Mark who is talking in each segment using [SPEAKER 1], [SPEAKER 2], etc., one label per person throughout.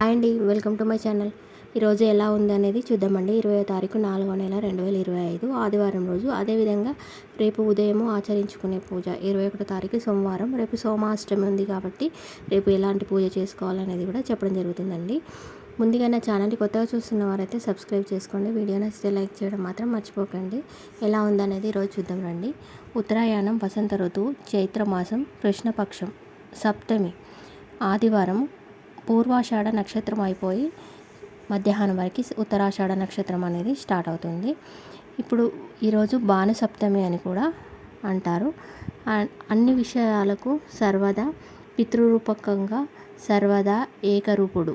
[SPEAKER 1] Hi అండి, welcome to my channel. ఈరోజు ఎలా ఉందనేది చూద్దామండి. 20వ తారీఖు 4వ నెల 2025 ఆదివారం రోజు. అదేవిధంగా రేపు ఉదయం ఆచరించుకునే పూజ 21వ తారీఖు సోమవారం. రేపు సోమాష్టమి ఉంది కాబట్టి రేపు ఎలాంటి పూజ చేసుకోవాలనేది కూడా చెప్పడం జరుగుతుందండి. ముందుగా నా ఛానల్ని కొత్తగా చూస్తున్న వారైతే సబ్స్క్రైబ్ చేసుకోండి. వీడియో నచ్చితే లైక్ చేయడం మాత్రం మర్చిపోకండి. ఎలా ఉందనేది ఈరోజు చూద్దాం రండి. ఉత్తరాయణం వసంత ఋతువు, చైత్రమాసం, కృష్ణపక్షం, సప్తమి, ఆదివారం, పూర్వాషాఢ నక్షత్రం అయిపోయి మధ్యాహ్నం వరకు ఉత్తరాషాఢ నక్షత్రం అనేది స్టార్ట్ అవుతుంది. ఇప్పుడు ఈరోజు భానుసప్తమి అని కూడా అంటారు. అన్ని విషయాలకు సర్వదా పితృరూపకంగా సర్వదా ఏకరూపుడు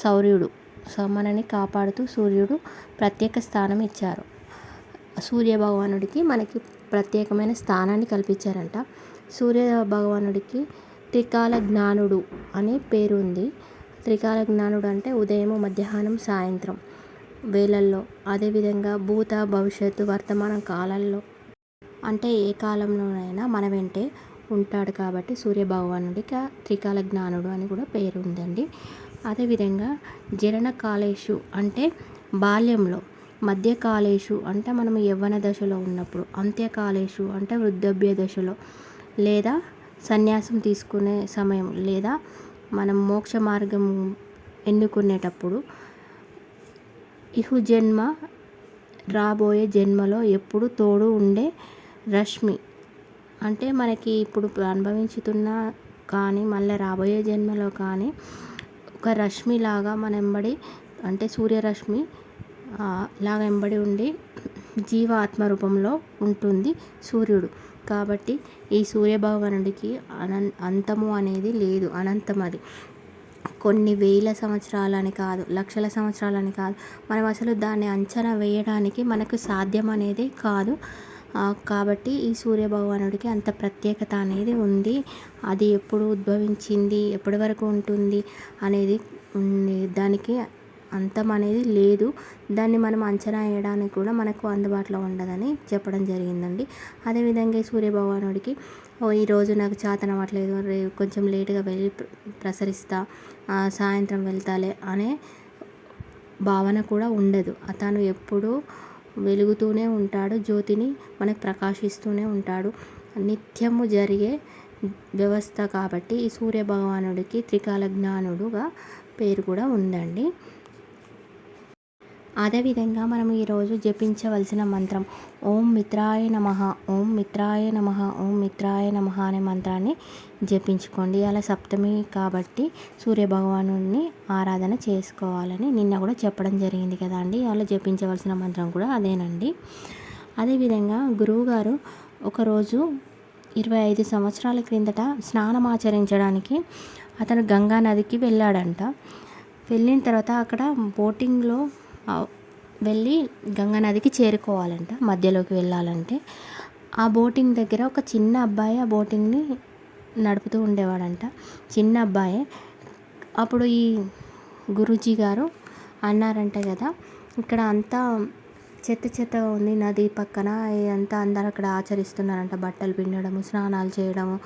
[SPEAKER 1] సౌర్యుడు మనని కాపాడుతూ సూర్యుడు ప్రత్యేక స్థానం ఇచ్చారు. సూర్య భగవానుడికి మనకి ప్రత్యేకమైన స్థానాన్ని కల్పించారంట. సూర్య భగవానుడికి త్రికాల జ్ఞానుడు అనే పేరు ఉంది. త్రికాల జ్ఞానుడు అంటే ఉదయం, మధ్యాహ్నం, సాయంత్రం వేళల్లో, అదేవిధంగా భూత, భవిష్యత్తు, వర్తమాన కాలాల్లో అంటే ఏ కాలంలోనైనా మన వెంటే ఉంటాడు కాబట్టి సూర్య భగవానుడికి త్రికాల జ్ఞానుడు అని కూడా పేరు ఉందండి. అదేవిధంగా జనన కాలేషు అంటే బాల్యంలో, మధ్యకాలేషు అంటే మనం యవ్వన దశలో ఉన్నప్పుడు, అంత్యకాలేషు అంటే వృద్ధాప్య దశలో, లేదా సన్యాసం తీసుకునే సమయం, లేదా మనం మోక్ష మార్గం ఎన్నుకునేటప్పుడు, ఇహు జన్మ రాబోయే జన్మలో ఎప్పుడు తోడు ఉండే రశ్మి అంటే మనకి ఇప్పుడు అనుభవించుతున్న కానీ మళ్ళీ రాబోయే జన్మలో కానీ ఒక రశ్మిలాగా మన ఎంబడి అంటే సూర్యరశ్మి లాగా ఎంబడి ఉండి జీవ ఆత్మ రూపంలో ఉంటుంది సూర్యుడు. కాబట్టి ఈ సూర్యభగవానుడికి అంతము అనేది లేదు, అనంతం. అది కొన్ని వేల సంవత్సరాలని కాదు, లక్షల సంవత్సరాలని కాదు, మనం అసలు దాన్ని అంచనా వేయడానికి మనకు సాధ్యం అనేది కాదు. కాబట్టి ఈ సూర్యభగవానుడికి అంత ప్రత్యేకత అనేది ఉంది. అది ఎప్పుడు ఉద్భవించింది, ఎప్పటి వరకు ఉంటుంది అనేది దానికి అంతం అనేది లేదు. దాన్ని మనం అంచనా వేయడానికి కూడా మనకు అందుబాటులో ఉండదని చెప్పడం జరిగిందండి. అదేవిధంగా ఈ సూర్యభగవానుడికి ఈరోజు నాకు చేతనవ్వట్లేదు, కొంచెం లేటుగా వెళ్ళి ప్రసరిస్తా, సాయంత్రం వెళ్తాలే అనే భావన కూడా ఉండదు. అతను ఎప్పుడూ వెలుగుతూనే ఉంటాడు, జ్యోతిని మనకు ప్రకాశిస్తూనే ఉంటాడు. నిత్యము జరిగే వ్యవస్థ కాబట్టి ఈ సూర్యభగవానుడికి త్రికాల జ్ఞానుడుగా పేరు కూడా ఉందండి. అదేవిధంగా మనం ఈరోజు జపించవలసిన మంత్రం ఓం మిత్రాయ నమః, ఓం మిత్రాయ నమః, ఓం మిత్రాయ నమః అనే మంత్రాన్ని జపించుకోండి. అలా సప్తమి కాబట్టి సూర్యభగవానుడిని ఆరాధన చేసుకోవాలని నిన్న కూడా చెప్పడం జరిగింది కదా అండి. అలా జపించవలసిన మంత్రం కూడా అదేనండి. అదేవిధంగా గురువుగారు ఒకరోజు 25 సంవత్సరాల క్రిందట స్నానం ఆచరించడానికి అతను గంగా నదికి వెళ్ళాడంట. వెళ్ళిన తర్వాత అక్కడ బోటింగ్లో వెళ్ళి గంగా నదికి చేరుకోవాలంట. మధ్యలోకి వెళ్ళాలంటే ఆ బోటింగ్ దగ్గర ఒక చిన్న అబ్బాయి ఆ బోటింగ్ని నడుపుతూ ఉండేవాడంట. చిన్న అబ్బాయి. అప్పుడు ఈ గురూజీ గారు అన్నారంట కదా, ఇక్కడ అంతా చెత్త ఉంది నది పక్కన, అంతా అందరు అక్కడ ఆచరిస్తున్నారంట. బట్టలు పిండడము, స్నానాలు చేయడము,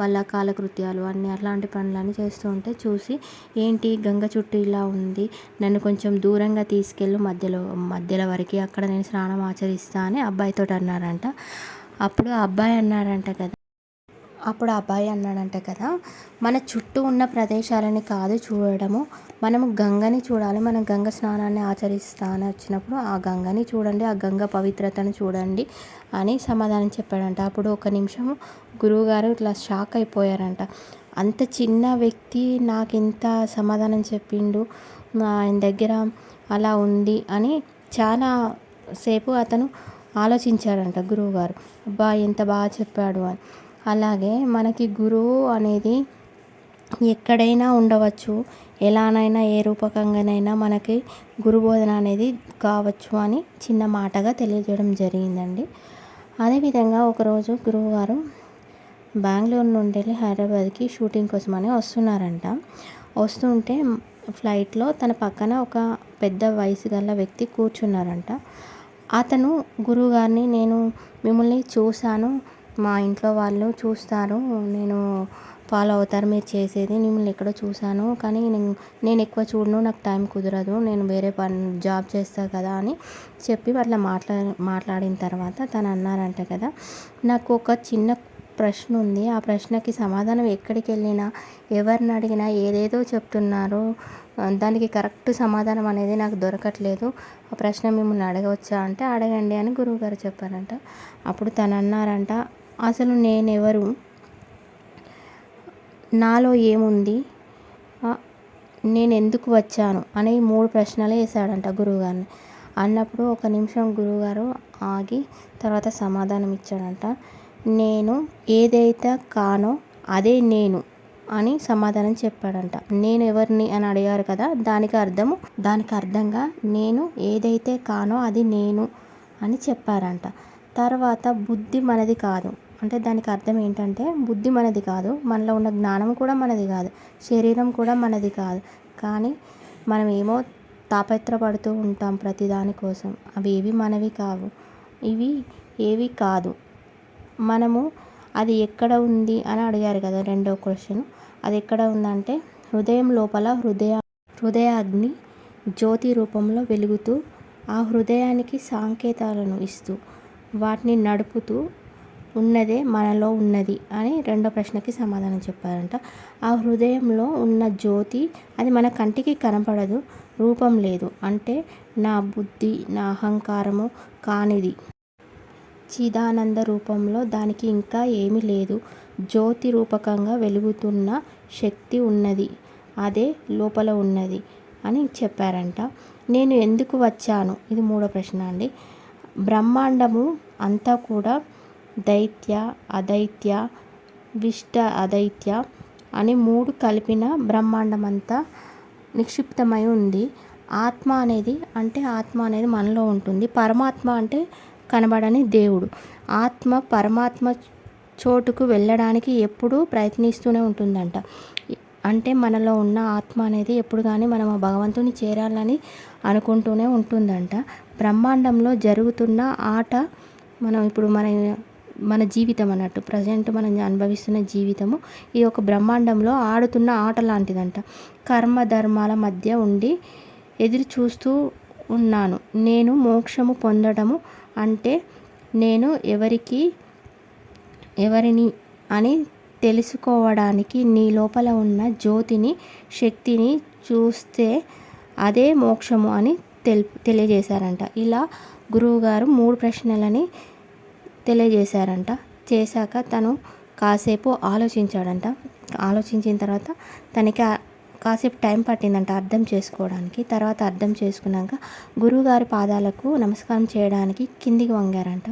[SPEAKER 1] వాళ్ళ కాలకృత్యాలు అన్నీ అట్లాంటి పనులన్నీ చేస్తూ ఉంటే చూసి, ఏంటి గంగ చుట్టూ ఇలా ఉంది, నన్ను కొంచెం దూరంగా తీసుకెళ్ళు మధ్యలో వరకు, అక్కడ నేను స్నానం ఆచరిస్తా అని అబ్బాయితో అన్నారంట. అప్పుడు ఆ అబ్బాయి అన్నాడంట కదా, మన చుట్టూ ఉన్న ప్రదేశాలని కాదు చూడడము, మనము గంగని చూడాలి. మనం గంగ స్నానాన్ని ఆచరిస్తా అని వచ్చినప్పుడు ఆ గంగని చూడండి, ఆ గంగ పవిత్రతను చూడండి అని సమాధానం చెప్పాడంట. అప్పుడు ఒక నిమిషం గురువుగారు ఇట్లా షాక్ అయిపోయారంట. అంత చిన్న వ్యక్తి నాకు ఇంత సమాధానం చెప్పిండు, ఆయన దగ్గర అలా ఉంది అని చాలా సేపు అతను ఆలోచించాడంట గురువుగారు. అబ్బా ఎంత బాగా చెప్పాడు అని. అలాగే మనకి గురువు అనేది ఎక్కడైనా ఉండవచ్చు, ఎలానైనా ఏ రూపకంగానైనా మనకి గురుబోధన అనేది కావచ్చు అని చిన్న మాటగా తెలియజేయడం జరిగిందండి. అదేవిధంగా ఒకరోజు గురువుగారు బెంగళూరు నుండి వెళ్ళి హైదరాబాద్కి షూటింగ్ కోసమని వస్తున్నారంట. వస్తుంటే ఫ్లైట్లో తన పక్కన ఒక పెద్ద వయసు గల వ్యక్తి కూర్చున్నారంట. అతను గురువుగారిని, నేను మిమ్మల్ని చూశాను, మా ఇంట్లో వాళ్ళు చూస్తారు, నేను ఫాలో అవుతారు మీరు చేసేది. మిమ్మల్ని ఎక్కడో చూశాను కానీ నేను ఎక్కువ చూడను, నాకు టైం కుదరదు, నేను వేరే జాబ్ చేస్తా కదా అని చెప్పి అట్లా మాట్లాడిన తర్వాత తను అన్నారంట కదా, నాకు ఒక చిన్న ప్రశ్న ఉంది, ఆ ప్రశ్నకి సమాధానం ఎక్కడికి వెళ్ళినా ఎవరిని అడిగినా ఏదేదో చెప్తున్నారు, దానికి కరెక్ట్ సమాధానం అనేది నాకు దొరకట్లేదు, ఆ ప్రశ్న మిమ్మల్ని అడగవచ్చా అంటే అడగండి అని గురువుగారు చెప్పారంట. అప్పుడు తను అన్నారంట, అసలు నేనెవరు, నాలో ఏముంది, నేను ఎందుకు వచ్చాను అని 3 ప్రశ్నలు వేశాడంట గురువుగారిని. అన్నప్పుడు ఒక నిమిషం గురువుగారు ఆగి తర్వాత సమాధానం ఇచ్చాడంట. నేను ఏదైతే కానో అదే నేను అని సమాధానం చెప్పాడంట. నేను ఎవరిని అని అడిగారు కదా, దానికి అర్థంగా నేను ఏదైతే కానో అది నేను అని చెప్పారంట. తర్వాత బుద్ధి మనది కాదు అంటే దానికి అర్థం ఏంటంటే, బుద్ధి మనది కాదు, మనలో ఉన్న జ్ఞానం కూడా మనది కాదు, శరీరం కూడా మనది కాదు, కానీ మనం ఏమో తాపత్రపడుతూ ఉంటాం ప్రతిదాని కోసం. అవి ఏవి మనవి కావు, ఇవి ఏవి కాదు. మనము అది ఎక్కడ ఉంది అని అడిగారు కదా రెండో క్వశ్చన్. అది ఎక్కడ ఉందంటే హృదయం లోపల హృదయాగ్ని జ్యోతి రూపంలో వెలుగుతూ ఆ హృదయానికి సంకేతాలను ఇస్తూ వాటిని నడుపుతూ ఉన్నదే మనలో ఉన్నది అని రెండో ప్రశ్నకి సమాధానం చెప్పారంట. ఆ హృదయంలో ఉన్న జ్యోతి అది మన కంటికి కనపడదు, రూపం లేదు, అంటే నా బుద్ధి నా అహంకారము కానిది, చిదానంద రూపంలో దానికి ఇంకా ఏమీ లేదు, జ్యోతి రూపకంగా వెలుగుతున్న శక్తి ఉన్నది, అదే లోపల ఉన్నది అని చెప్పారంట. నేను ఎందుకు వచ్చాను, ఇది మూడో ప్రశ్న అండి. బ్రహ్మాండము అంతా కూడా దైత్య అదైత్య విష్ట అదైత్య అని 3 కలిపిన బ్రహ్మాండం అంతా నిక్షిప్తమై ఉంది. ఆత్మ అనేది మనలో ఉంటుంది. పరమాత్మ అంటే కనబడని దేవుడు. ఆత్మ పరమాత్మ చోటుకు వెళ్ళడానికి ఎప్పుడూ ప్రయత్నిస్తూనే ఉంటుందంట. అంటే మనలో ఉన్న ఆత్మ అనేది ఎప్పుడు కానీ మనం ఆ భగవంతుని చేరాలని అనుకుంటూనే ఉంటుందంట. బ్రహ్మాండంలో జరుగుతున్న ఆట మనం ఇప్పుడు మన జీవితం అన్నట్టు, ప్రజెంట్ మనం అనుభవిస్తున్న జీవితము ఈ ఒక బ్రహ్మాండంలో ఆడుతున్న ఆట లాంటిదంట. కర్మ ధర్మాల మధ్య ఉండి ఎదురు చూస్తూ ఉన్నాను. నేను మోక్షము పొందడము అంటే నేను ఎవరిని అని తెలుసుకోవడానికి నీ లోపల ఉన్న జ్యోతిని శక్తిని చూస్తే అదే మోక్షము అని తెలియజేశారంట. ఇలా గురువుగారు 3 ప్రశ్నలని తెలియజేశారంట. చేశాక తను కాసేపు ఆలోచించాడంట. ఆలోచించిన తర్వాత తనకి కాసేపు టైం పట్టిందంట అర్థం చేసుకోవడానికి. తర్వాత అర్థం చేసుకున్నాక గురువుగారి పాదాలకు నమస్కారం చేయడానికి కిందికి వంగారంట.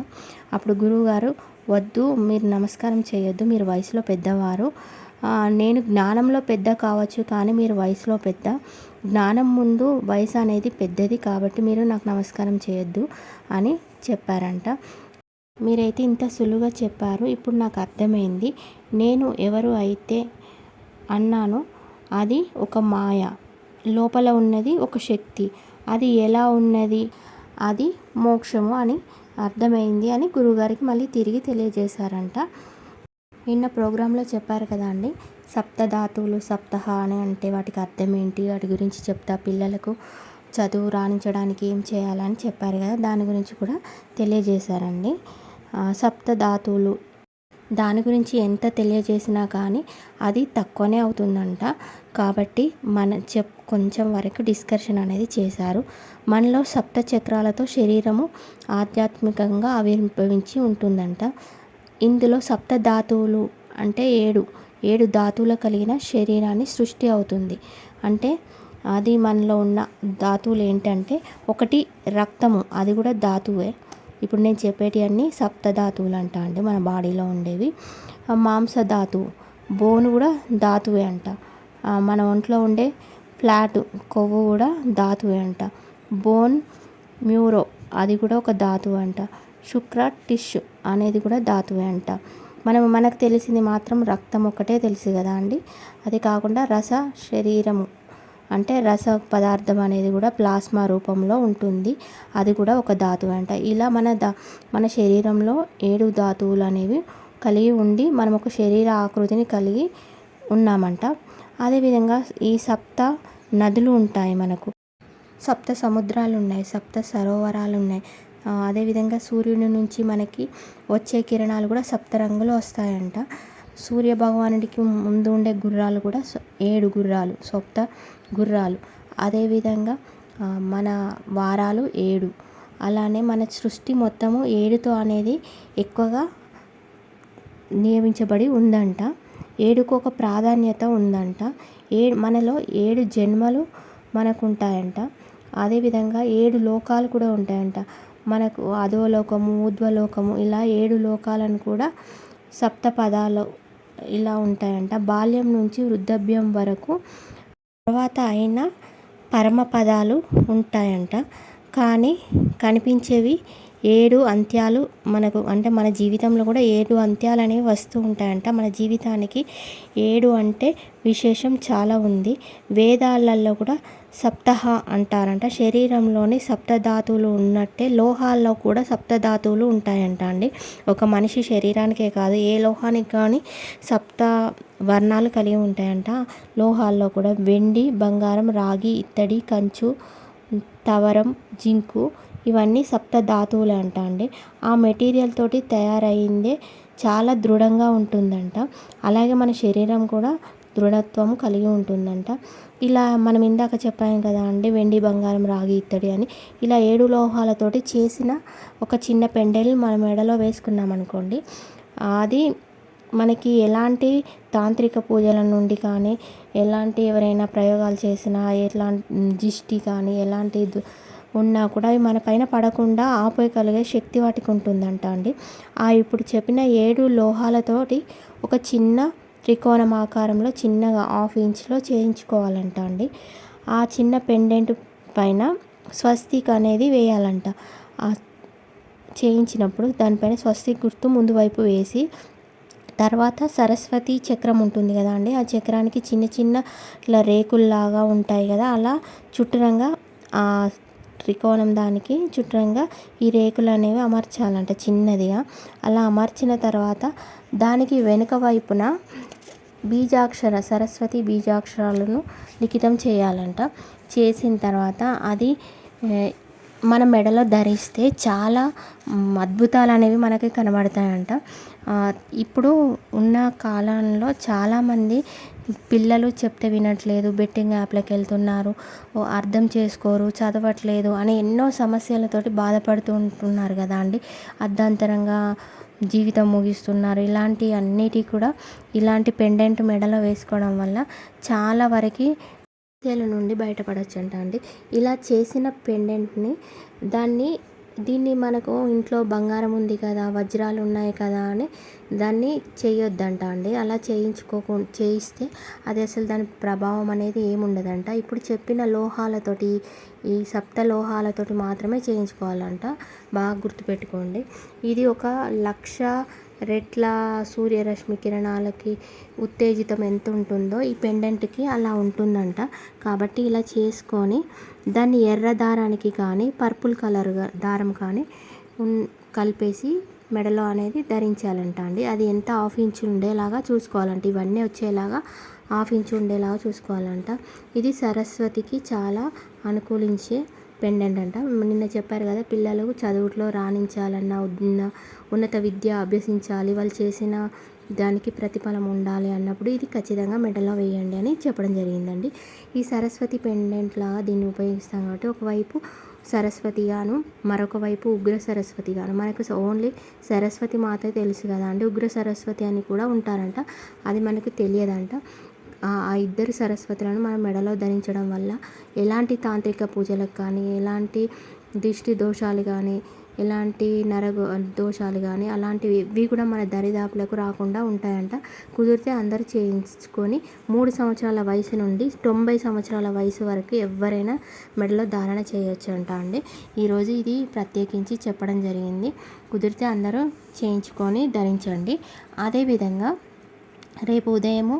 [SPEAKER 1] అప్పుడు గురువుగారు, వద్దు, మీరు నమస్కారం చేయొద్దు, మీరు వయసులో పెద్దవారు, నేను జ్ఞానంలో పెద్ద కావచ్చు కానీ మీరు వయసులో పెద్ద, జ్ఞానం ముందు వయసు అనేది పెద్దది, కాబట్టి మీరు నాకు నమస్కారం చేయొద్దు అని చెప్పారంట. మీరైతే ఇంత సులువుగా చెప్పారు, ఇప్పుడు నాకు అర్థమైంది, నేను ఎవరు అయితే అన్నానో అది ఒక మాయ, లోపల ఉన్నది ఒక శక్తి, అది ఎలా ఉన్నది, అది మోక్షము అని అర్థమైంది అని గురువుగారికి మళ్ళీ తిరిగి తెలియజేశారంట. నిన్న ప్రోగ్రాంలో చెప్పారు కదా అండి, సప్తధాతువులు సప్తహ అని అంటే వాటికి అర్థం ఏంటి, వాటి గురించి చెప్తా, పిల్లలకు చదువు రాణించడానికి ఏం చేయాలని చెప్పారు కదా, దాని గురించి కూడా తెలియజేశారండి. సప్తధాతువులు దాని గురించి ఎంత తెలియజేసినా కానీ అది తక్కువనే అవుతుందంట. కాబట్టి కొంచెం వరకు డిస్కషన్ అనేది చేశారు. మనలో సప్త చక్రాలతో శరీరము ఆధ్యాత్మికంగా ఆవిర్భవించి ఉంటుందంట. ఇందులో సప్త ధాతువులు అంటే 7 ధాతువులు కలిగిన శరీరాన్ని సృష్టి అవుతుంది. అంటే అది మనలో ఉన్న ధాతువులు ఏంటంటే, ఒకటి రక్తము, అది కూడా ధాతువే. ఇప్పుడు నేను చెప్పేటివన్నీ సప్తధాతువులు అంట అండి మన బాడీలో ఉండేవి. మాంసధాతువు, బోను కూడా ధాతువే అంట. మన ఒంట్లో ఉండే ఫ్లాట్ కొవ్వు కూడా ధాతువే అంట. బోన్ మ్యూరో అది కూడా ఒక ధాతువు అంట. శుక్ర టిష్యూ అనేది కూడా ధాతువే అంట. మనకు తెలిసింది మాత్రం రక్తం ఒకటే తెలుసు కదా అండి. అది కాకుండా రస శరీరము అంటే రస పదార్థం అనేది కూడా ప్లాస్మా రూపంలో ఉంటుంది, అది కూడా ఒక ధాతువు అంట. ఇలా మన శరీరంలో 7 ధాతువులు అనేవి కలిగి ఉండి మనం ఒక శరీర ఆకృతిని కలిగి ఉన్నామంట. అదేవిధంగా ఈ సప్త నదులు ఉంటాయి మనకు, సప్త సముద్రాలు ఉన్నాయి, సప్త సరోవరాలు ఉన్నాయి. అదేవిధంగా సూర్యుని నుంచి మనకి వచ్చే కిరణాలు కూడా సప్త రంగులు వస్తాయంట. సూర్య భగవానుడికి ముందు ఉండే గుర్రాలు కూడా 7 గుర్రాలు, సప్త గుర్రాలు. అదేవిధంగా మన వారాలు 7. అలానే మన సృష్టి మొత్తము 7తో అనేది ఎక్కువగా నియమించబడి ఉందంట. 7కు ఒక ప్రాధాన్యత ఉందంట. మనలో 7 జన్మలు మనకు ఉంటాయంట. అదేవిధంగా 7 లోకాలు కూడా ఉంటాయంట మనకు. అధోలోకము, ఊర్ధ్వలోకము, ఇలా 7 లోకాలను కూడా సప్త పదాలు ఇలా ఉంటాయంట. బాల్యం నుంచి వృద్ధాప్యం వరకు తర్వాత అయిన పరమపదాలు ఉంటాయంట. కానీ కనిపించేవి 7 అంత్యాలు మనకు, అంటే మన జీవితంలో కూడా 7 అంత్యాలు అనేవి వస్తూ ఉంటాయంట. మన జీవితానికి 7 అంటే విశేషం చాలా ఉంది. వేదాలలో కూడా సప్తహ అంటారంట. శరీరంలోని సప్తధాతువులు ఉన్నట్టే లోహాల్లో కూడా సప్తధాతువులు ఉంటాయంట అండి. ఒక మనిషి శరీరానికే కాదు, ఏ లోహానికి కానీ సప్త వర్ణాలు కలిగి ఉంటాయంట. లోహాల్లో కూడా వెండి, బంగారం, రాగి, ఇత్తడి, కంచు, తవరం, జింకు, ఇవన్నీ సప్త ధాతువులే అంట అండి. ఆ మెటీరియల్ తోటి తయారైందే చాలా దృఢంగా ఉంటుందంట. అలాగే మన శరీరం కూడా దృఢత్వం కలిగి ఉంటుందంట. ఇలా మనం ఇందాక చెప్పాం కదా అండి, వెండి, బంగారం, రాగి, ఇత్తడి అని. ఇలా 7 లోహాలతోటి చేసిన ఒక చిన్న పెండెల్ మన మెడలో వేసుకున్నాం అనుకోండి, అది మనకి ఎలాంటి తాంత్రిక పూజల నుండి కానీ, ఎలాంటి ఎవరైనా ప్రయోగాలు చేసినా, ఎలాంటి దిష్టి కానీ ఎలాంటి ఉన్నా కూడా అవి మన పైన పడకుండా ఆపేయగలిగే శక్తి వాటికి ఉంటుందంట అండి. ఇప్పుడు చెప్పిన 7 లోహాలతోటి ఒక చిన్న త్రికోణం ఆకారంలో చిన్నగా 1/2 ఇంచ్లో చేయించుకోవాలంట అండి. ఆ చిన్న పెండెంట్ పైన స్వస్తిక్ అనేది వేయాలంట. చేయించినప్పుడు దానిపైన స్వస్తిక్ గుర్తు ముందు వైపు వేసి, తర్వాత సరస్వతి చక్రం ఉంటుంది కదా అండి, ఆ చక్రానికి చిన్న చిన్న ఇలా రేకుల్లాగా ఉంటాయి కదా, అలా చుట్టూరంగా ఆ త్రికోణం దానికి చుట్టూరంగా ఈ రేకులు అనేవి అమర్చాలంట చిన్నదిగా. అలా అమర్చిన తర్వాత దానికి వెనుక వైపున సరస్వతి బీజాక్షరాలను లిఖితం చేయాలంట. చేసిన తర్వాత అది మన మెడలో ధరిస్తే చాలా అద్భుతాలు అనేవి మనకి కనబడతాయంట. ఇప్పుడు ఉన్న కాలంలో చాలామంది పిల్లలు చెప్తే వినట్లేదు, బెట్టింగ్ యాప్లకు వెళ్తున్నారు, అర్థం చేసుకోరు, చదవట్లేదు అని ఎన్నో సమస్యలతోటి బాధపడుతూ ఉంటున్నారు కదా అండి. అర్ధాంతరంగా జీవితం ముగిస్తున్నారు. ఇలాంటి అన్నిటి కూడా ఇలాంటి పెండెంట్ మెడలో వేసుకోవడం వల్ల చాలా వరకు సమస్యల నుండి బయటపడొచ్చంట అండి. ఇలా చేసిన పెండెంట్ని దీన్ని మనకు ఇంట్లో బంగారం ఉంది కదా, వజ్రాలు ఉన్నాయి కదా అని దాన్ని చేయొద్దంట అండి. అలా చేయిస్తే అది అసలు దాని ప్రభావం అనేది ఏముండదంట. ఇప్పుడు చెప్పిన లోహాలతోటి, ఈ సప్త లోహాలతోటి మాత్రమే చేయించుకోవాలంట. బాగా గుర్తుపెట్టుకోండి. ఇది 1,00,000 రెట్ల సూర్యరశ్మి కిరణాలకి ఉత్తేజితం ఎంత ఉంటుందో ఈ పెండెంట్కి అలా ఉంటుందంట. కాబట్టి ఇలా చేసుకొని దాన్ని ఎర్ర దారానికి కానీ, పర్పుల్ కలర్ దారం కానీ కలిపేసి మెడలో అనేది ధరించాలంట అండి. అది ఎంత 1/2 ఇంచ్ ఉండేలాగా చూసుకోవాలంట. ఇవన్నీ వచ్చేలాగా 1/2 ఇంచ్ ఉండేలాగా చూసుకోవాలంట. ఇది సరస్వతికి చాలా అనుకూలించే పెండెంట్ అంట. నిన్న చెప్పారు కదా, పిల్లలు చదువులో రాణించాలన్నా, ఉన్నత విద్య అభ్యసించాలి, వాళ్ళు చేసిన దానికి ప్రతిఫలం ఉండాలి అన్నప్పుడు ఇది ఖచ్చితంగా మెడలో వేయండి అని చెప్పడం జరిగిందండి. ఈ సరస్వతి పెండెంట్లా దీన్ని ఉపయోగిస్తాం కాబట్టి ఒకవైపు సరస్వతి గాను, మరొక వైపు ఉగ్ర సరస్వతి గాను. మనకు ఓన్లీ సరస్వతి మాత్రమే తెలుసు కదా అండి, ఉగ్ర సరస్వతి అని కూడా ఉంటారంట, అది మనకు తెలియదంట. ఆ ఇద్దరు సరస్వతులను మనం మెడలో ధరించడం వల్ల ఎలాంటి తాంత్రిక పూజలకు కానీ, ఎలాంటి దిష్టి దోషాలు కానీ, ఎలాంటి దోషాలు కానీ అలాంటివి ఇవి కూడా మన దరిదాపులకు రాకుండా ఉంటాయంట. కుదిరితే అందరూ చేయించుకొని 3 సంవత్సరాల వయసు నుండి 90 సంవత్సరాల వయసు వరకు ఎవరైనా మెడలో ధారణ చేయొచ్చు అంట అండి. ఈరోజు ఇది ప్రత్యేకించి చెప్పడం జరిగింది. కుదిరితే అందరూ చేయించుకొని ధరించండి. అదేవిధంగా రేపు ఉదయము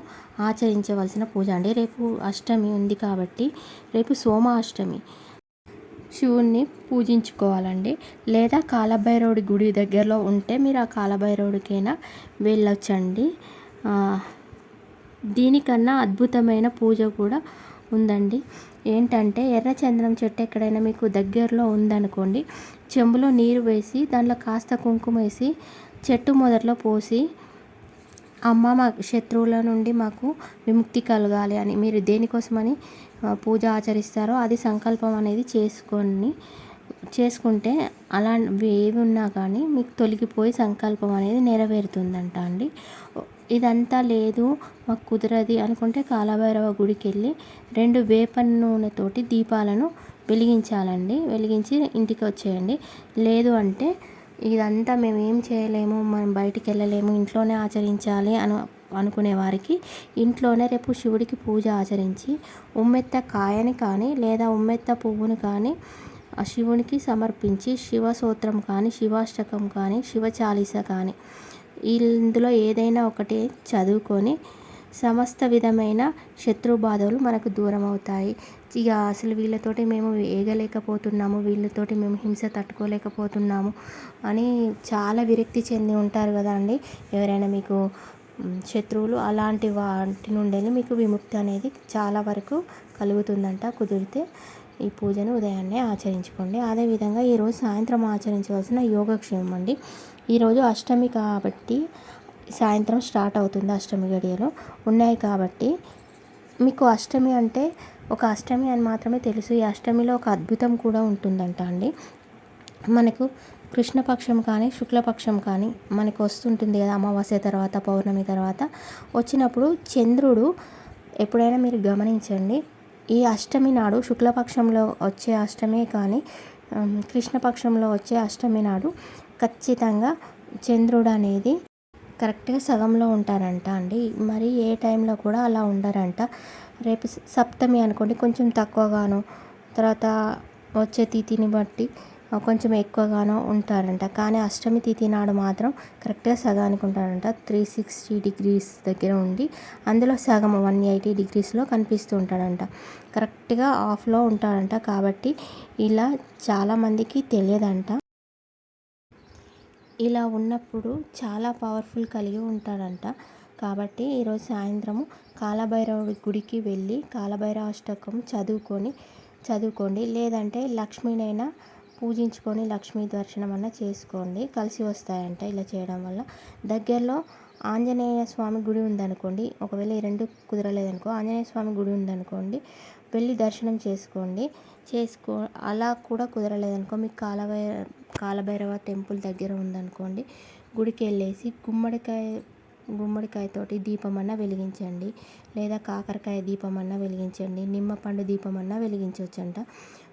[SPEAKER 1] ఆచరించవలసిన పూజ అండి. రేపు అష్టమి ఉంది కాబట్టి రేపు సోమాష్టమి, శివుణ్ణి పూజించుకోవాలండి. లేదా కాలభైరవుడి గుడి దగ్గరలో ఉంటే మీరు ఆ కాలభైరవుడికైనా వెళ్ళొచ్చండి. దీనికన్నా అద్భుతమైన పూజ కూడా ఉందండి. ఏంటంటే ఎర్రచందనం చెట్టు ఎక్కడైనా మీకు దగ్గరలో ఉందనుకోండి, చెంబులో నీరు వేసి దాంట్లో కాస్త కుంకుమ వేసి చెట్టు మొదట్లో పోసి, అమ్మ మా శత్రువుల నుండి మాకు విముక్తి కలగాలి అని మీరు దేనికోసమని పూజ ఆచరిస్తారో అది సంకల్పం అనేది చేసుకుంటే అలాంటివి ఏవి ఉన్నా కానీ మీకు తొలగిపోయి సంకల్పం అనేది నెరవేరుతుందంట అండి. ఇదంతా లేదు మాకు కుదరది అనుకుంటే కాలభైరవ గుడికి వెళ్ళి 2 వేప నూనెతోటి దీపాలను వెలిగించాలండి. వెలిగించి ఇంటికి వచ్చేయండి. లేదు అంటే ఇదంతా మేము ఏం చేయలేము, మనం బయటికి వెళ్ళలేము, ఇంట్లోనే ఆచరించాలి అనుకునే వారికి ఇంట్లోనే రేపు శివుడికి పూజ ఆచరించి ఉమ్మెత్త కాయని కానీ లేదా ఉమ్మెత్త పువ్వుని కానీ శివునికి సమర్పించి శివ స్తోత్రం కానీ శివాష్టకం కానీ శివ చాలీస కానీ ఇందులో ఏదైనా ఒకటి చదువుకొని సమస్త విధమైన శత్రు బాధలు మనకు దూరం అవుతాయి. ఇక అసలు వీళ్ళతోటి మేము ఏగలేకపోతున్నాము, వీళ్ళతోటి మేము హింస తట్టుకోలేకపోతున్నాము అని చాలా విరక్తి చెంది ఉంటారు కదా అండి ఎవరైనా మీకు శత్రువులు. అలాంటి వాటి నుండి మీకు విముక్తి అనేది చాలా వరకు కలుగుతుందంట. కుదిరితే ఈ పూజను ఉదయాన్నే ఆచరించుకోండి. అదేవిధంగా ఈరోజు సాయంత్రం ఆచరించవలసిన యోగక్షేమం అండి. ఈరోజు అష్టమి కాబట్టి సాయంత్రం స్టార్ట్ అవుతుంది. అష్టమి గడియలు ఉన్నాయి కాబట్టి మీకు అష్టమి అంటే ఒక అష్టమి అని మాత్రమే తెలుసు. ఈ అష్టమిలో ఒక అద్భుతం కూడా ఉంటుందంట అండి. మనకు కృష్ణపక్షం కానీ శుక్లపక్షం కానీ మనకు వస్తుంటుంది కదా, అమావాస్య తర్వాత పౌర్ణమి తర్వాత వచ్చినప్పుడు చంద్రుడు ఎప్పుడైనా మీరు గమనించండి, ఈ అష్టమి నాడు శుక్లపక్షంలో వచ్చే అష్టమి కానీ కృష్ణపక్షంలో వచ్చే అష్టమి నాడు ఖచ్చితంగా చంద్రుడు అనేది కరెక్ట్గా సగంలో ఉంటారంట అండి. మరి ఏ టైంలో కూడా అలా ఉండరంట. రేపు సప్తమి అనుకోండి కొంచెం తక్కువగాను, తర్వాత వచ్చే తిథిని బట్టి కొంచెం ఎక్కువగానో ఉంటారంట. కానీ అష్టమి తిథి నాడు మాత్రం కరెక్ట్గా సగానికి ఉంటారంట. 360 degrees దగ్గర ఉండి అందులో సగం 180 degreesలో కనిపిస్తూ ఉంటాడంట. కరెక్ట్గా ఆఫ్లో ఉంటాడంట. కాబట్టి ఇలా చాలామందికి తెలియదంట. ఇలా ఉన్నప్పుడు చాలా పవర్ఫుల్ కలిగి ఉంటాడంట. కాబట్టి ఈరోజు సాయంత్రము కాలభైరవుడి గుడికి వెళ్ళి కాలభైరవ అష్టకం చదువుకోండి. లేదంటే లక్ష్మీనైనా పూజించుకొని లక్ష్మీ దర్శనం అన్న చేసుకోండి. కలిసి వస్తాయంట ఇలా చేయడం వల్ల. దగ్గరలో ఆంజనేయ స్వామి గుడి ఉందనుకోండి, ఒకవేళ ఈ 2 కుదరలేదనుకో ఆంజనేయ స్వామి గుడి ఉందనుకోండి, వెళ్ళి దర్శనం చేసుకోండి. అలా కూడా కుదరలేదనుకో మీకు కాలభైరవ టెంపుల్ దగ్గర ఉందనుకోండి, గుడికి వెళ్ళేసి గుమ్మడికాయతోటి దీపమన్నా వెలిగించండి, లేదా కాకరకాయ దీపమన్నా వెలిగించండి, నిమ్మపండు దీపమన్నా వెలిగించవచ్చంట.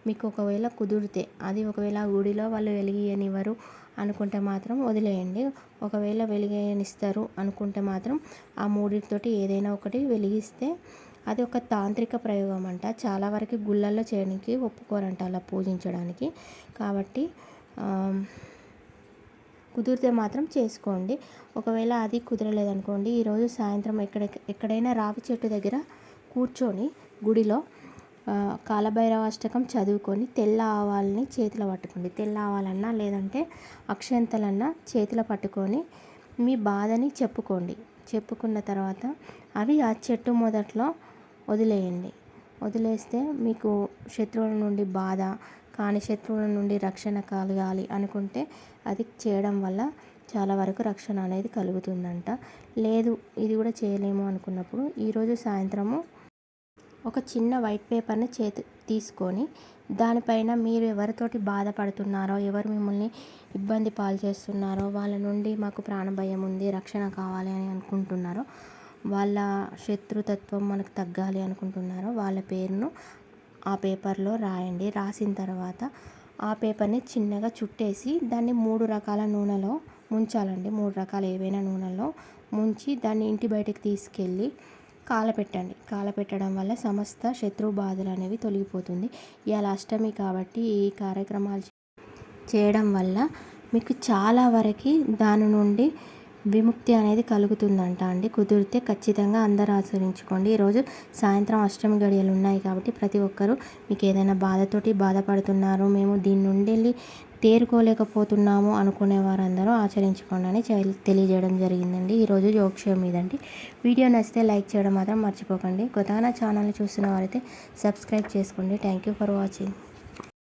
[SPEAKER 1] మీకు ఒకవేళ కుదిరితే, అది ఒకవేళ గుడిలో వాళ్ళు వెలిగియనివ్వరు అనుకుంటే మాత్రం వదిలేయండి. ఒకవేళ వెలిగనిస్తారు అనుకుంటే మాత్రం ఆ మూడింటితోటి ఏదైనా ఒకటి వెలిగిస్తే అది ఒక తాంత్రిక ప్రయోగం అంట. చాలా వరకు గుళ్ళల్లో చేయడానికి ఒప్పుకోరంట అలా పూజించడానికి. కాబట్టి కుదిరితే మాత్రం చేసుకోండి. ఒకవేళ అది కుదరలేదనుకోండి, ఈరోజు సాయంత్రం ఎక్కడైనా రావి చెట్టు దగ్గర కూర్చొని గుడిలో కాలభైరవ అష్టకం చదువుకొని తెల్ల ఆవాలని చేతిలో పట్టుకోండి. తెల్ల ఆవాలన్నా లేదంటే అక్షంతలన్నా చేతిలో పట్టుకొని మీ బాధని చెప్పుకున్న తర్వాత అవి ఆ చెట్టు మొదట్లో వదిలేయండి. వదిలేస్తే మీకు శత్రువుల నుండి బాధ కానీ శత్రువుల నుండి రక్షణ కలగాలి అనుకుంటే అది చేయడం వల్ల చాలా వరకు రక్షణ అనేది కలుగుతుందంట. లేదు ఇది కూడా చేయలేము అనుకున్నప్పుడు ఈరోజు సాయంత్రము ఒక చిన్న వైట్ పేపర్ని తీసుకొని దానిపైన మీరు ఎవరితోటి బాధపడుతున్నారో, ఎవరు మిమ్మల్ని ఇబ్బంది పాలు చేస్తున్నారో, వాళ్ళ నుండి మాకు ప్రాణభయం ఉంది, రక్షణ కావాలి అని అనుకుంటున్నారో, వాళ్ళ శత్రుతత్వం మనకు తగ్గాలి అనుకుంటున్నారో వాళ్ళ పేరును ఆ పేపర్లో రాయండి. రాసిన తర్వాత ఆ పేపర్ని చిన్నగా చుట్టేసి దాన్ని 3 రకాల నూనెలో ముంచాలండి. 3 రకాల ఏవైనా నూనెలో ముంచి దాన్ని ఇంటి బయటకు తీసుకెళ్ళి కాలపెట్టండి. కాలపెట్టడం వల్ల సమస్త శత్రు బాధలు అనేవి తొలగిపోతుంది. ఇవాళ అష్టమి కాబట్టి ఈ కార్యక్రమాలు చేయడం వల్ల మీకు చాలా వరకు దాని నుండి విముక్తి అనేది కలుగుతుందంట అండి. కుదిరితే ఖచ్చితంగా అందరూ ఆచరించుకోండి. ఈరోజు సాయంత్రం అష్టమి గడియలు ఉన్నాయి కాబట్టి ప్రతి ఒక్కరూ మీకు ఏదైనా బాధతోటి బాధపడుతున్నారు, మేము దీని నుండి తేరుకోలేకపోతున్నాము అనుకునే వారందరూ ఆచరించుకోండి అని తెలియజేయడం జరిగిందండి. ఈరోజు యోగక్షేమం ఇదండి. వీడియో నచ్చితే లైక్ చేయడం మాత్రం మర్చిపోకండి. కొత్తగా నా ఛానల్ని చూస్తున్న వారైతే సబ్స్క్రైబ్ చేసుకోండి. Thank you for watching.